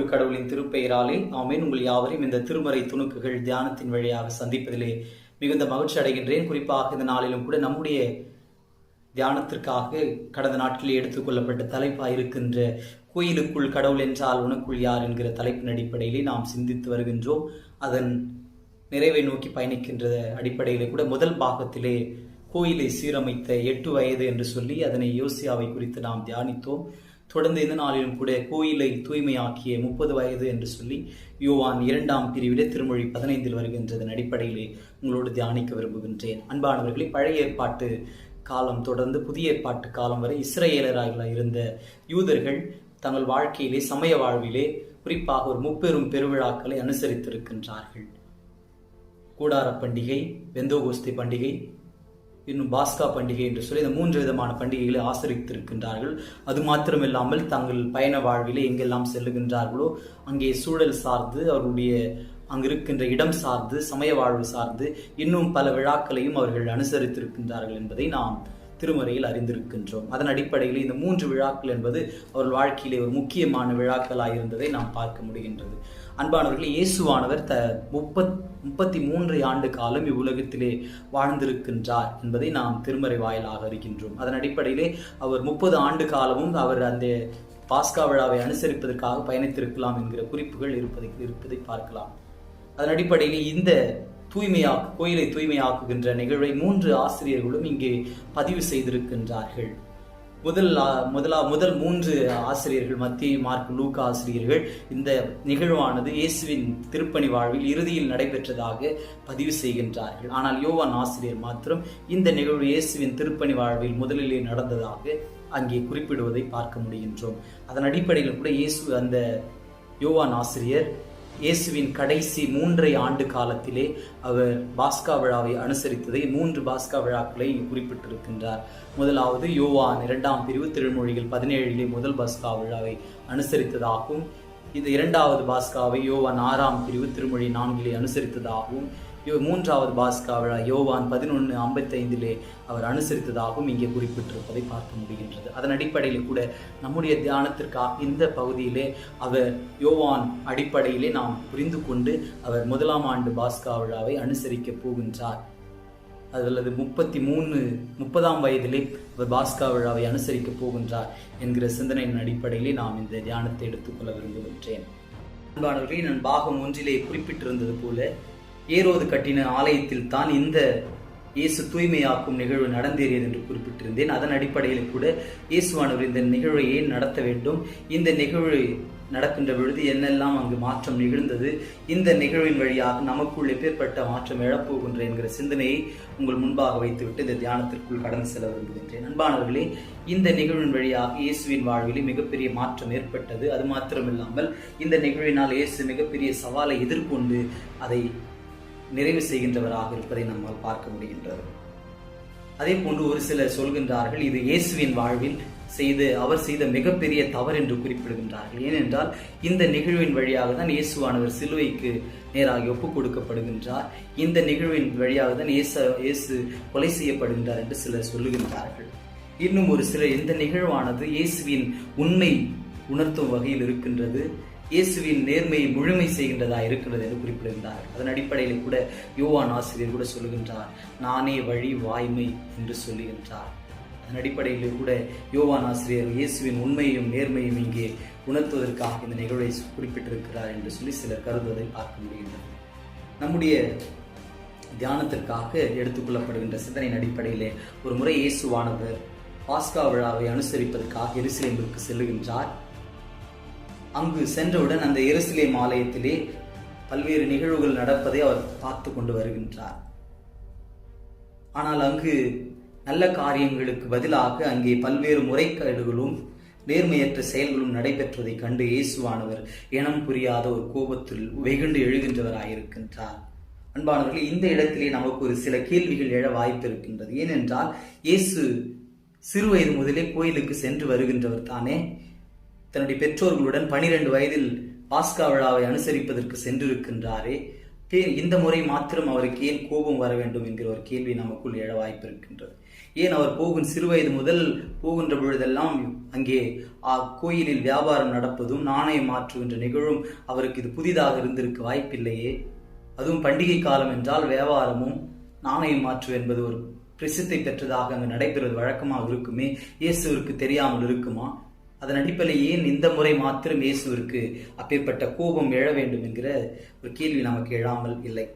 ஒரு கடவுளின் திருப்பெயராலே ஆமேன். உங்கள் யாவரையும் இந்த திருமறை துணுக்குகள் தியானத்தின் வழியாக சந்திப்பதிலே மிகுந்த மகிழ்ச்சி அடைகின்றேன். குறிப்பாக இந்த நாளிலும் கூட நம்முடைய தியானத்திற்காக கடந்த நாட்களில் எடுத்துக்கொள்ளப்பட்ட தலைப்பாக இருக்கின்ற கோயிலுக்குள் கடவுள் என்றால் உனக்குள் யார் என்கிற தலைப்பின் அடிப்படையிலே நாம் சிந்தித்து வருகின்றோம். அதன் நிறைவை நோக்கி பயணிக்கின்ற அடிப்படையிலே கூட முதல் பாகத்திலே கோயிலை சீரமைத்த 8 வயது என்று சொல்லி அதனை யோசியாவை குறித்து நாம் தியானித்தோம். தொடர்ந்து இந்த நாளிலும் கூட கோயிலை தூய்மையாக்கிய 30 வயது என்று சொல்லி யோவான் 2ஆம் பிரிவிலே திருமொழி 15 வருகின்றதன் அடிப்படையிலே உங்களோடு தியானிக்க விரும்புகின்றேன். அன்பானவர்களே, பழைய ஏற்பாட்டு காலம் தொடர்ந்து புதிய ஏற்பாட்டு காலம் வரை இஸ்ரவேலராக இருந்த யூதர்கள் தங்கள் வாழ்க்கையிலே சமய வாழ்விலே குறிப்பாக ஒரு முப்பெரும் பெருவிழாக்களை அனுசரித்திருக்கின்றார்கள். கூடார பண்டிகை, பெந்தோகோஸ்தே பண்டிகை, இன்னும் பாஸ்கா பண்டிகை என்று சொல்லி இந்த 3 விதமான பண்டிகைகளை ஆசரித்திருக்கின்றார்கள். அது மாத்திரமில்லாமல் தங்கள் பயண வாழ்விலே எங்கெல்லாம் செல்லுகின்றார்களோ அங்கே சூழல் சார்ந்து, அவருடைய அங்கிருக்கின்ற இடம் சார்ந்து, சமய வாழ்வு சார்ந்து இன்னும் பல விழாக்களையும் அவர்கள் அனுசரித்திருக்கின்றார்கள் என்பதை நாம் திருமறையில் அறிந்திருக்கின்றோம். அதன் அடிப்படையில் இந்த 3 விழாக்கள் என்பது அவர்கள் வாழ்க்கையிலே ஒரு முக்கியமான விழாக்களாக இருந்ததை நாம் பார்க்க முடிகின்றது. அன்பானவர்களே, இயேசுவானவர் 33 ஆண்டு காலம் இவ்வுலகத்திலே வாழ்ந்திருக்கின்றார் என்பதை நாம் திருமறை வாயிலாக அறிகின்றோம். அதன் அடிப்படையிலே அவர் 30 ஆண்டு காலமும் அவர் அந்த பாஸ்கா விழாவை அனுசரிப்பதற்காக பயணித்திருக்கலாம் என்கிற குறிப்புகள் இருப்பதை பார்க்கலாம். அதன் அடிப்படையில் இந்த கோயிலை தூய்மையாக்குகின்ற நிகழ்வை 3 ஆசிரியர்களும் இங்கே பதிவு செய்திருக்கின்றார்கள். முதல் 3 ஆசிரியர்கள், மத்தேயு, மார்க்கு, லூக்கா ஆசிரியர்கள் இந்த நிகழ்வானது இயேசுவின் திருப்பணி வாழ்வில் இறுதியில் நடைபெற்றதாக பதிவு செய்கின்றார்கள். ஆனால் யோவான் ஆசிரியர் மாத்திரம் இந்த நிகழ்வு இயேசுவின் திருப்பணி வாழ்வில் முதலிலே நடந்ததாக அங்கே குறிப்பிடுவதை பார்க்க முடிகின்றோம். அதன் அடிப்படையில் கூட அந்த யோவான் ஆசிரியர் இயேசுவின் கடைசி 3 ஆண்டு காலத்திலே அவர் பாஸ்கா விழாவை அனுசரித்ததை 3 பாஸ்கா விழாக்களை குறிப்பிட்டிருக்கின்றார். முதலாவது யோவான் 2ஆம் பிரிவு திருமொழிகள் 17 முதல் பாஸ்கா விழாவை அனுசரித்ததாகவும், இது 2வது பாஸ்காவை யோவான் 6ஆம் பிரிவு திருமொழி 4 அனுசரித்ததாகவும், 3வது பாஸ்கா விழா யோவான் 11:55 அவர் அனுசரித்ததாகவும் இங்கே குறிப்பிட்டிருப்பதை பார்க்க முடிகின்றது. அதன் அடிப்படையில் கூட நம்முடைய தியானத்திற்காக இந்த பகுதியிலே அவர் யோவான் அடிப்படையிலே நாம் புரிந்து கொண்டு அவர் 1ஆம் ஆண்டு பாஸ்கா விழாவை அனுசரிக்க போகின்றார். அல்லது 30ஆம் வயதிலே அவர் பாஸ்கா விழாவை அனுசரிக்க போகின்றார் என்கிற சிந்தனையின் அடிப்படையிலே நாம் இந்த தியானத்தை எடுத்துக்கொள்ள விரும்புகின்றேன். அன்பானவர்களே, நான் பாகம் 1 குறிப்பிட்டிருந்தது போல ஏரோது கட்டின ஆலயத்தில் தான் இந்த இயேசு தூய்மையாக்கும் நிகழ்வு நடந்தேறியது என்று குறிப்பிட்டிருந்தேன். அதன் அடிப்படையில் கூட இயேசுவானவர் இந்த நிகழ்வை ஏன் நடத்த வேண்டும், இந்த நிகழ்வு நடக்கின்ற பொழுது என்னெல்லாம் அங்கு மாற்றம் நிகழ்ந்தது, இந்த நிகழ்வின் வழியாக நமக்குள் எப்பேற்பட்ட மாற்றம் எழப்போகின்ற என்கிற சிந்தனையை உங்கள் முன்பாக வைத்துவிட்டு இந்த தியானத்திற்குள் கடந்து செல்ல விரும்புகின்றேன். அன்பானவர்களே, இந்த நிகழ்வின் வழியாக இயேசுவின் வாழ்விலே மிகப்பெரிய மாற்றம் ஏற்பட்டது. அது மாத்திரமில்லாமல் இந்த நிகழ்வினால் இயேசு மிகப்பெரிய சவாலை எதிர்கொண்டு அதை நிறைவு செய்கின்றவராக இருப்பதை நம்மால் பார்க்க முடிகின்றது. அதே போன்று ஒரு சிலர் சொல்கின்றார்கள், இது இயேசுவின் வாழ்வில் அவர் செய்த மிகப்பெரிய தவறு என்று குறிப்பிடுகின்றார்கள். ஏனென்றால் இந்த நிகழ்வின் வழியாக தான் இயேசுவானவர் சிலுவைக்கு நேராக ஒப்புக் கொடுக்கப்படுகின்றார், இந்த நிகழ்வின் வழியாக தான் இயேசு கொலை செய்யப்படுகின்றார் என்று சிலர் சொல்லுகின்றார்கள். இன்னும் ஒரு சிலர் இந்த நிகழ்வானது இயேசுவின் உண்மை உணர்த்தும் வகையில் இருக்கின்றது, இயேசுவின் நேர்மையை முழுமை செய்கின்றதா இருக்கிறது என்று குறிப்பிடுகின்றார். அதன் அடிப்படையில் கூட யோவான் ஆசிரியர் கூட சொல்லுகின்றார், நானே வழி வாய்மை என்று சொல்லுகின்றார். அதன் அடிப்படையில் கூட யோவான் ஆசிரியர் இயேசுவின் உண்மையும் நேர்மையும் இங்கே உணர்த்துவதற்காக இந்த நிகழ்வை குறிப்பிட்டிருக்கிறார் என்று சொல்லி சிலர் கருதுவதை பார்க்க முடிகின்றது. நம்முடைய தியானத்திற்காக எடுத்துக்கொள்ளப்படுகின்ற சிந்தனையின் அடிப்படையிலே ஒரு முறை இயேசுவானவர் பாஸ்கா விழாவை அனுசரிப்பதற்காக எருசலேமிற்கு செல்லுகின்றார். அங்கு சென்றவுடன் அந்த எருசலேம் ஆலயத்திலே பல்வேறு நிகழ்வுகள் நடப்பதை அவர் பார்த்து கொண்டு வருகின்றார். ஆனால் அங்கு நல்ல காரியங்களுக்கு பதிலாக அங்கே பல்வேறு முறைகேடுகளும் நேர்மையற்ற செயல்களும் நடைபெற்றதை கண்டு இயேசுவானவர் இனம் புரியாத ஒரு கோபத்தில் வெகுண்டு எழுகின்றவராயிருக்கின்றார். அன்பானவர்களே, இந்த இடத்திலே நமக்கு ஒரு சில கேள்விகள் எழ வாய்ப்பு இருக்கின்றது. ஏனென்றால் இயேசு சிறு வயது முதலே கோயிலுக்கு சென்று வருகின்றவர் தானே. தன்னுடைய பெற்றோர்களுடன் 12 வயதில் பாஸ்கா விழாவை அனுசரிப்பதற்கு சென்றிருக்கின்றாரே, இந்த முறை மாத்திரம் அவருக்கு ஏன் கோபம் வர வேண்டும் என்கிற ஒரு கேள்வி நமக்குள் எழ வாய்ப்பு இருக்கின்றது. ஏன் அவர் சிறுவயது முதல் போகின்ற பொழுதெல்லாம் அங்கே கோயிலில் வியாபாரம் நடப்பதும் நாணயம் மாற்றுகின்ற நிகழும் அவருக்கு இது புதிதாக இருந்திருக்க வாய்ப்பில்லையே. அதுவும் பண்டிகை காலம் என்றால் வியாபாரமும் நாணயம் மாற்று என்பது ஒரு பிரசித்தி பெற்றதாக அங்கு நடைபெறுவது வழக்கமாக இருக்குமே. இயேசுவிற்கு தெரியாமல் இருக்குமா? அதன் அடிப்படையில் ஏன் இந்த முறை மாத்திரம் இயேசுவிற்கு அப்பேற்பட்ட கோபம் எழ வேண்டும் என்கிற ஒரு கேள்வி நமக்கு எழாமல் இல்லை.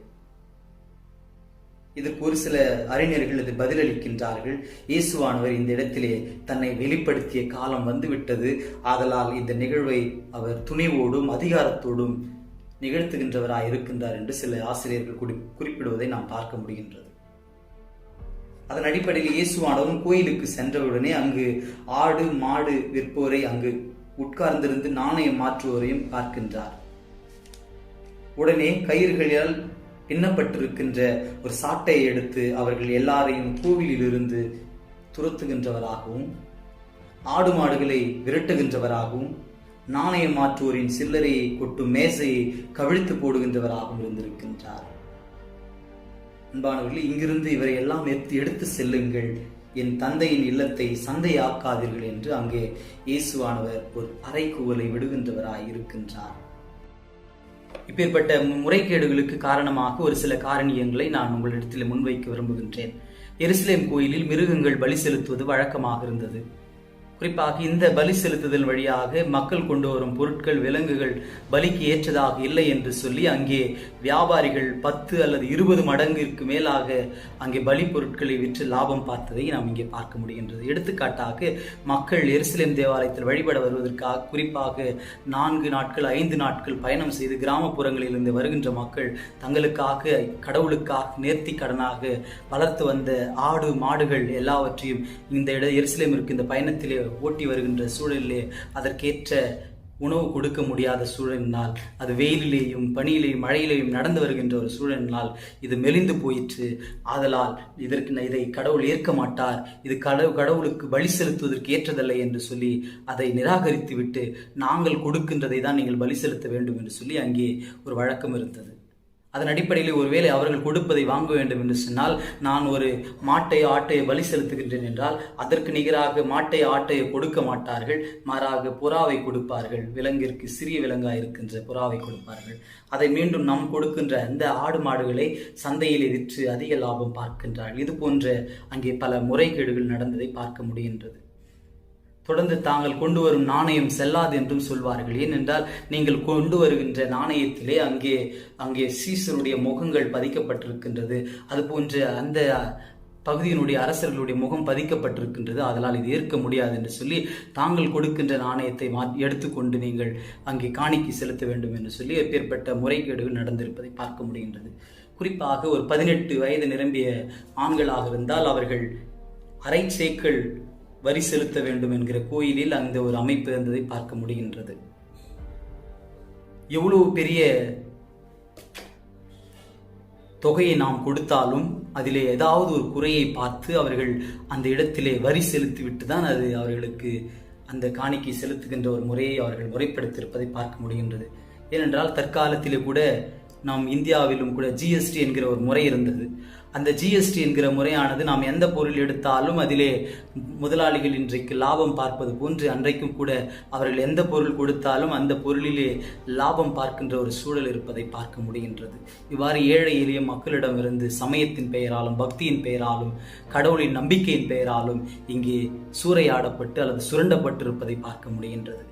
இதற்கு ஒரு சில அறிஞர்கள் இது பதிலளிக்கின்றார்கள். இயேசுவானவர் இந்த இடத்திலே தன்னை வெளிப்படுத்திய காலம் வந்துவிட்டது, ஆதலால் இந்த நிகழ்வை அவர் துணிவோடும் அதிகாரத்தோடும் நிகழ்த்துகின்றவராய் இருக்கின்றார் என்று சில ஆசிரியர்கள் குறிப்பிடுவதை நாம் பார்க்க முடிகின்றது. அதன் அடிப்படையில் இயேசுவானவரும் கோயிலுக்கு சென்றவுடனே அங்கு ஆடு மாடு விற்போரை அங்கு உட்கார்ந்திருந்து நாணயம் மாற்றுவோரையும் பார்க்கின்றார். உடனே கயிறுகளால் பின்னப்பட்டிருக்கின்ற ஒரு சாட்டையை எடுத்து அவர்கள் எல்லாரையும் கோவிலில் இருந்து துரத்துகின்றவராகவும் ஆடு மாடுகளை விரட்டுகின்றவராகவும் நாணயம் மாற்றுவோரின் சில்லறையை கொட்டும் மேசையை கவிழ்த்து போடுகின்றவராகவும் இருந்திருக்கின்றார். அன்பானவர்களே, இங்கிருந்து இவரை எல்லாம் எடுத்து செல்லுங்கள், என் தந்தையின் இல்லத்தை சந்தையாக்காதீர்கள் என்று அங்கே இயேசுவானவர் ஒரு அறைகூவலை விடுகின்றவராய் இருக்கின்றார். இப்பேற்பட்ட முறைகேடுகளுக்கு காரணமாக ஒரு சில காரணியங்களை நான் உங்களிடத்தில் முன்வைக்க விரும்புகின்றேன். எருசலேம் கோயிலில் மிருகங்கள் பலி செலுத்துவது வழக்கமாக இருந்தது. குறிப்பாக இந்த பலி செலுத்துதல் வழியாக மக்கள் கொண்டு வரும் பொருட்கள் விலங்குகள் பலிக்கு ஏற்றதாக இல்லை என்று சொல்லி அங்கே வியாபாரிகள் 10 அல்லது 20 மடங்கிற்கு மேலாக அங்கே பலி பொருட்களை விற்று லாபம் பார்த்ததை நாம் இங்கே பார்க்க முடிகின்றது. எடுத்துக்காட்டாக மக்கள் எருசலேம் தேவாலயத்தில் வழிபட வருவதற்காக குறிப்பாக 4 நாட்கள் 5 நாட்கள் பயணம் செய்து கிராமப்புறங்களில் இருந்து வருகின்ற மக்கள் தங்களுக்காக கடவுளுக்காக நேர்த்தி கடனாக வளர்த்து வந்த ஆடு மாடுகள் எல்லாவற்றையும் இந்த எருசலேமிற்கு இந்த பயணத்திலே ஓட்டி வருகின்ற சூழலிலே அதற்கேற்ற உணவு கொடுக்க முடியாத சூழலினால், அது வெயிலிலேயும் பனியிலேயும் மழையிலேயும் நடந்து வருகின்ற ஒரு சூழலினால் இது மெலிந்து போயிற்று. ஆதலால் இதை கடவுள் ஏற்க மாட்டார், இது கடவுளுக்கு பலி செலுத்துவதற்கு ஏற்றதல்ல என்று சொல்லி அதை நிராகரித்து விட்டு நாங்கள் கொடுக்கின்றதை தான் நீங்கள் பலி செலுத்த வேண்டும் என்று சொல்லி அங்கே ஒரு வழக்கம் இருந்தது. அதன் அடிப்படையில் ஒருவேளை அவர்கள் கொடுப்பதை வாங்க வேண்டும் என்று சொன்னால், நான் ஒரு மாட்டையோ ஆட்டையோ பலி செலுத்துகின்றேன் என்றால் அதற்கு நிகராக மாட்டையோ ஆட்டையோ கொடுக்க மாட்டார்கள், மாறாக புறாவை கொடுப்பார்கள். விலங்கிற்கு சிறிய விலங்காக இருக்கின்ற புறாவை கொடுப்பார்கள். அதை மீண்டும் நாம் கொடுக்கின்ற அந்த ஆடு மாடுகளை சந்தையில் விற்று அதிக லாபம் பார்க்கின்றார்கள். இது போன்ற அங்கே பல முறைகேடுகள் நடந்ததை பார்க்க முடிகின்றது. தொடர்ந்து தாங்கள் கொண்டு வரும் நாணயம் செல்லாது என்றும் சொல்வார்கள். ஏனென்றால் நீங்கள் கொண்டு வருகின்ற நாணயத்திலே அங்கே சீசருடைய முகங்கள் பதிக்கப்பட்டிருக்கின்றது, அது போன்ற அந்த பகுதியினுடைய அரசர்களுடைய முகம் பதிக்கப்பட்டிருக்கின்றது, அதனால் இது ஏற்க முடியாது என்று சொல்லி தாங்கள் கொடுக்கின்ற நாணயத்தை எடுத்துக்கொண்டு நீங்கள் அங்கே காணிக்கை செலுத்த வேண்டும் என்று சொல்லி எப்பேற்பட்ட முறைகேடுகள் நடந்திருப்பதை பார்க்க முடிகின்றது. குறிப்பாக ஒரு 18 வயது நிரம்பிய ஆண்களாக இருந்தால் அவர்கள் அரை சேக்கல் வரி செலுத்த வேண்டும் என்கிற கோயிலில் அந்த ஒரு அமைப்பு இருந்ததை பார்க்க முடிகின்றது. எவ்வளவு பெரிய தொகையை நாம் கொடுத்தாலும் அதிலே ஏதாவது ஒரு குறையை பார்த்து அவர்கள் அந்த இடத்திலே வரி செலுத்திவிட்டு தான் அது அவர்களுக்கு அந்த காணிக்கை செலுத்துகின்ற ஒரு முறையை அவர்கள் முறைப்படுத்தியிருப்பதை பார்க்க முடிகின்றது. ஏனென்றால் தற்காலத்திலே கூட நாம் இந்தியாவிலும் கூட ஜிஎஸ்டி என்கிற ஒரு முறை இருந்தது. அந்த ஜிஎஸ்டி என்கிற முறையானது நாம் எந்த பொருள் எடுத்தாலும் அதிலே முதலாளிகள் இன்றைக்கு லாபம் பார்ப்பது போன்று அன்றைக்கும் கூட அவர்கள் எந்த பொருள் கொடுத்தாலும் அந்த பொருளிலே லாபம் பார்க்கின்ற ஒரு சூழல் இருப்பதை பார்க்க முடிகின்றது. இவ்வாறு ஏழை எளிய மக்களிடமிருந்து சமயத்தின் பெயராலும் பக்தியின் பெயராலும் கடவுளின் நம்பிக்கையின் பெயராலும் இங்கே சூறையாடப்பட்டு அல்லது சுரண்டப்பட்டிருப்பதை பார்க்க முடிகின்றது.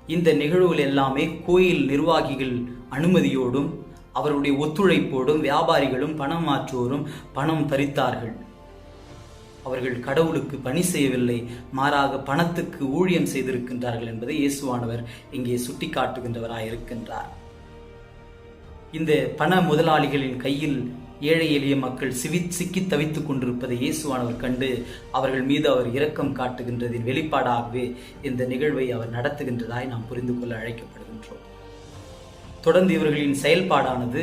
இந்த நிகழ்வுகள் எல்லாமே கோயில் நிர்வாகிகள் அனுமதியோடும் அவருடைய ஒத்துழைப்போடும் வியாபாரிகளும் பணம் மாற்றுவோரும் பணம் தரித்தார்கள். அவர்கள் கடவுளுக்கு பணி செய்யவில்லை, மாறாக பணத்துக்கு ஊழியம் செய்திருக்கின்றார்கள் என்பதை இயேசுவானவர் இங்கே சுட்டிக்காட்டுகின்றவராயிருக்கின்றார். இந்த பண முதலாளிகளின் கையில் ஏழை எளிய மக்கள் சிக்கி தவித்துக் கொண்டிருப்பதை இயேசுவானவர் கண்டு அவர்கள் மீது அவர் இரக்கம் காட்டுகின்றதின் வெளிப்பாடாகவே இந்த நிகழ்வை அவர் நடத்துகின்றதாய் நாம் புரிந்து கொள்ள அழைக்கப்படுகின்றோம். தொடர்ந்து இவர்களின் செயல்பாடானது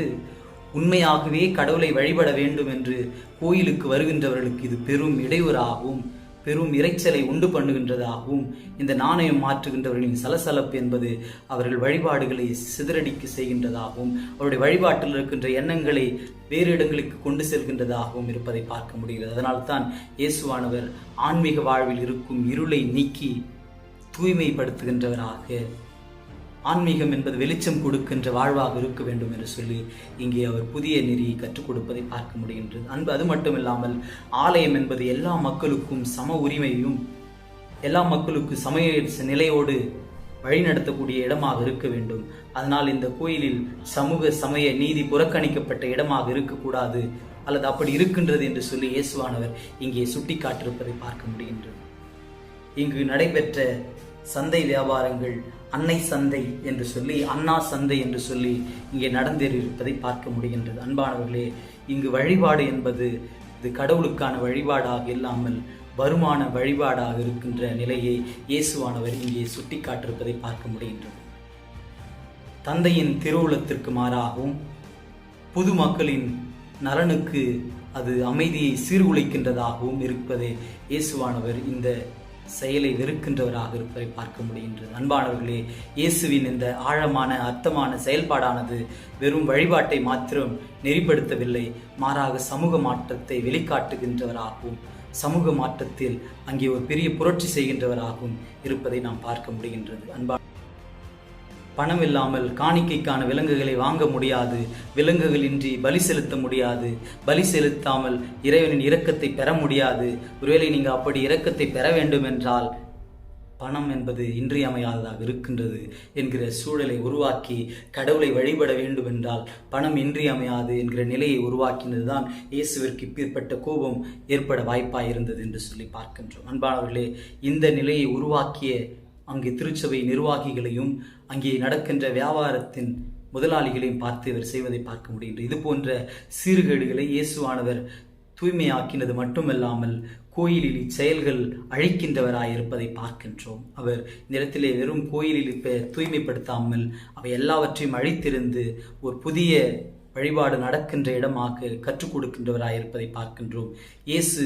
உண்மையாகவே கடவுளை வழிபட வேண்டும் என்று கோயிலுக்கு வருகின்றவர்களுக்கு இது பெரும் இடையூறாகவும் பெரும் இரைச்சலை உண்டு பண்ணுகின்றதாகவும், இந்த நாணயம் மாற்றுகின்றவர்களின் சலசலப்பு என்பது அவர்கள் வழிபாடுகளை சிதறடிக்க செய்கின்றதாகவும், அவருடைய வழிபாட்டில் இருக்கின்ற எண்ணங்களை வேறு இடங்களுக்கு கொண்டு செல்கின்றதாகவும் இருப்பதை பார்க்க முடிகிறது. அதனால்தான் இயேசுவானவர் ஆன்மீக வாழ்வில் இருக்கும் இருளை நீக்கி தூய்மைப்படுத்துகின்றவராக, ஆன்மீகம் என்பது வெளிச்சம் கொடுக்கின்ற வாழ்வாக இருக்க வேண்டும் என்று சொல்லி இங்கே அவர் புதிய நெறியை கற்றுக் கொடுப்பதை பார்க்க முடிகின்றது. அன்பு அது மட்டுமில்லாமல் ஆலயம் என்பது எல்லா மக்களுக்கும் சம உரிமையும், எல்லா மக்களுக்கும் சமய நிலையோடு வழிநடத்தக்கூடிய இடமாக இருக்க வேண்டும். அதனால் இந்த கோயிலில் சமூக சமய நீதி புறக்கணிக்கப்பட்ட இடமாக இருக்கக்கூடாது, அல்லது அப்படி இருக்கின்றது என்று சொல்லி இயேசுவானவர் இங்கே சுட்டி காட்டிருப்பதை பார்க்க முடிகின்றது. இங்கு நடைபெற்ற சந்தை வியாபாரங்கள் அன்னை சந்தை என்று சொல்லி, அண்ணா சந்தை என்று சொல்லி இங்கே நடந்தேறியிருப்பதை பார்க்க முடிகின்றது. அன்பானவர்களே, இங்கு வழிபாடு என்பது இது கடவுளுக்கான வழிபாடாக இல்லாமல் வருமான வழிபாடாக இருக்கின்ற நிலையை இயேசுவானவர் இங்கே சுட்டி காட்டிருப்பதை பார்க்க முடிகின்றது. தந்தையின் திருவுளத்திற்கு மாறாகவும் பொதுமக்களின் நலனுக்கு அது அமைதியை சீர்குலைக்கின்றதாகவும் இருப்பதை இயேசுவானவர் இந்த செயலை வெறுக்கின்றவராக இருப்பதை பார்க்க முடிகின்றது. அன்பானவர்களே, இயேசுவின் இந்த ஆழமான அர்த்தமான செயல்பாடானது வெறும் வழிபாட்டை மாத்திரம் நெறிப்படுத்தவில்லை, மாறாக சமூக மாற்றத்தை வெளிக்காட்டுகின்றவராகவும், சமூக மாற்றத்தில் அங்கே ஒரு பெரிய புரட்சி செய்கின்றவராகவும் இருப்பதை நாம் பார்க்க முடிகின்றது. பணம் இல்லாமல் காணிக்கைக்கான விலங்குகளை வாங்க முடியாது, விலங்குகளின்றி பலி செலுத்த முடியாது, பலி செலுத்தாமல் இறைவனின் இரக்கத்தை பெற முடியாது. ஒருவேளை நீங்கள் அப்படி இரக்கத்தை பெற வேண்டும் என்றால் பணம் என்பது இன்றியமையாததாக இருக்கின்றது என்கிற சூழலை உருவாக்கி, கடவுளை வழிபட வேண்டும் என்றால் பணம் இன்றியமையாது என்கிற நிலையை உருவாக்கினதுதான் இயேசுவிற்கு இப்பேற்பட்ட கோபம் ஏற்பட வாய்ப்பாக இருந்தது என்று சொல்லி பார்க்கின்றோம். அன்பானவர்களே, இந்த நிலையை உருவாக்கிய அங்கே திருச்சபை நிர்வாகிகளையும் அங்கே நடக்கின்ற வியாபாரத்தின் முதலாளிகளையும் பார்த்து இவர் செய்வதை பார்க்க முடிகின்றது. இது போன்ற சீர்கேடுகளை இயேசுவானவர் தூய்மையாக்கினது மட்டுமல்லாமல் கோயிலில் செயல்கள் அழிக்கின்றவராயிருப்பதை பார்க்கின்றோம். அவர் இந்த இடத்திலே வெறும் கோயிலில் தூய்மைப்படுத்தாமல் அவை எல்லாவற்றையும் அழித்திருந்து ஒரு புதிய வழிபாடு நடக்கின்ற இடமாக கற்றுக் கொடுக்கின்றவராயிருப்பதை பார்க்கின்றோம். இயேசு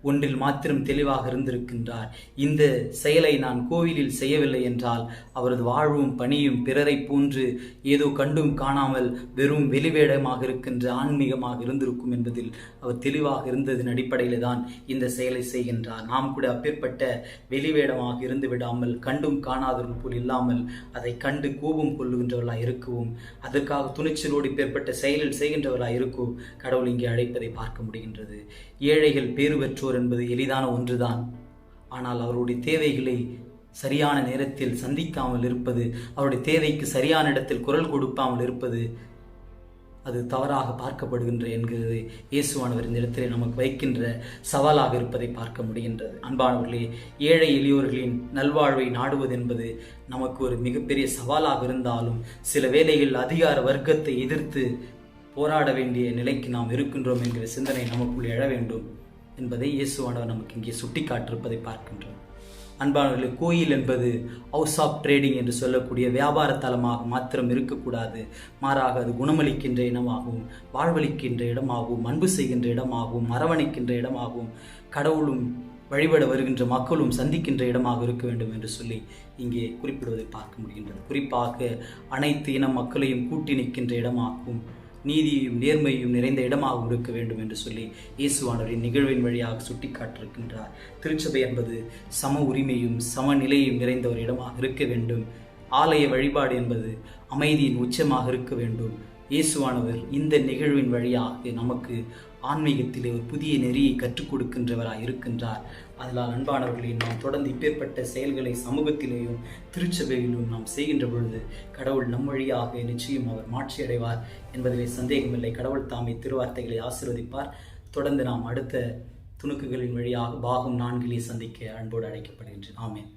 ஒன்றில் மாத்திரம் தெளிவாக இருந்திருக்கின்றார். இந்த செயலை நான் கோவிலில் செய்யவில்லை என்றால் அவரது வாழ்வும் பணியும் பிறரை போன்று ஏதோ கண்டும் காணாமல் வெறும் வெளிவேடமாக இருக்கின்ற ஆன்மீகமாக இருந்திருக்கும் என்பதில் அவர் தெளிவாக இருந்ததன் அடிப்படையில் தான் இந்த செயலை செய்கின்றார். நாம் கூட அப்பேற்பட்ட வெளிவேடமாக இருந்து விடாமல், கண்டும் காணாதவர்கள் போல் இல்லாமல், அதை கண்டு கோபம் கொள்ளுகின்றவர்களாக இருக்கவும், அதற்காக துணிச்சலோடு இப்பேற்பட்ட செயலில் செய்கின்றவர்களாக இருக்கவும் கடவுள் இங்கே அழைப்பதை பார்க்க முடிகின்றது. ஏழைகள் பேறு பெற்றோர் என்பது எளிதான ஒன்றுதான். ஆனால் அவருடைய தேவைகளை சரியான நேரத்தில் சந்திக்காமல் இருப்பது, அவருடைய தேவைக்கு சரியான இடத்தில் குரல் கொடுக்காமல் இருப்பது, அது தவறாக பார்க்கப்படுகின்ற என்கிறது இயேசுவானவர் இந்த இடத்திலே நமக்கு வைக்கின்ற சவாலாக இருப்பதை பார்க்க முடிகின்றது. அன்பானவர்களே, ஏழை எளியோர்களின் நல்வாழ்வை நாடுவது என்பது நமக்கு ஒரு மிகப்பெரிய சவாலாக இருந்தாலும், சில வேளைகளில் அதிகார வர்க்கத்தை எதிர்த்து போராட வேண்டிய நிலைக்கு நாம் இருக்கின்றோம் என்கிற சிந்தனை நமக்குள் எழ வேண்டும் என்பதை இயேசுவானவர் நமக்கு இங்கே சுட்டி காட்டிருப்பதை பார்க்கின்றோம். அன்பானவர்களே, கோயில் என்பது ஹவுஸ் ஆஃப் ட்ரேடிங் என்று சொல்லக்கூடிய வியாபார தலமாக மாத்திரம் இருக்கக்கூடாது. மாறாக அது குணமளிக்கின்ற இடமாகவும், வாழ்வளிக்கின்ற இடமாகவும், அன்பு செய்கின்ற இடமாகவும், அரவணைக்கின்ற இடமாகவும், கடவுளும் வழிபட வருகின்ற மக்களும் சந்திக்கின்ற இடமாக இருக்க வேண்டும் என்று சொல்லி இங்கே குறிப்பிடுவதை பார்க்க முடிகின்றது. குறிப்பாக அனைத்து இன மக்களையும் கூட்டி நிற்கின்ற இடமாகவும், நீதியும் நேர்மையும் நிறைந்த இடமாக இருக்க வேண்டும் என்று சொல்லி இயேசுவானவரின் நிகழ்வின் வழியாக சுட்டி காட்டிருக்கின்றார். திருச்சபை என்பது சம உரிமையும் சமநிலையும் நிறைந்த ஒரு இடமாக இருக்க வேண்டும். ஆலய வழிபாடு என்பது அமைதியின் உச்சமாக இருக்க வேண்டும். இயேசுவானவர் இந்த நிகழ்வின் வழியாக நமக்கு ஆன்மீகத்திலே ஒரு புதிய நெறியை கற்றுக் கொடுக்கின்றவராக இருக்கின்றார். அதனால் அன்பானவர்களை, நாம் தொடர்ந்து இப்பேற்பட்ட செயல்களை சமூகத்திலேயும் திருச்சபையிலும் நாம் செய்கின்ற பொழுது கடவுள் நம் வழியாக நிச்சயம் அவர் மாட்சி அடைவார் என்பதிலே சந்தேகமில்லை. கடவுள் தாமே திருவார்த்தைகளை ஆசீர்வதிப்பார். தொடர்ந்து நாம் அடுத்த துணுக்குகளின் வழியாக பாகம் 4 சந்திக்க அன்போடு அழைக்கப்படுகின்றேன். ஆமென்.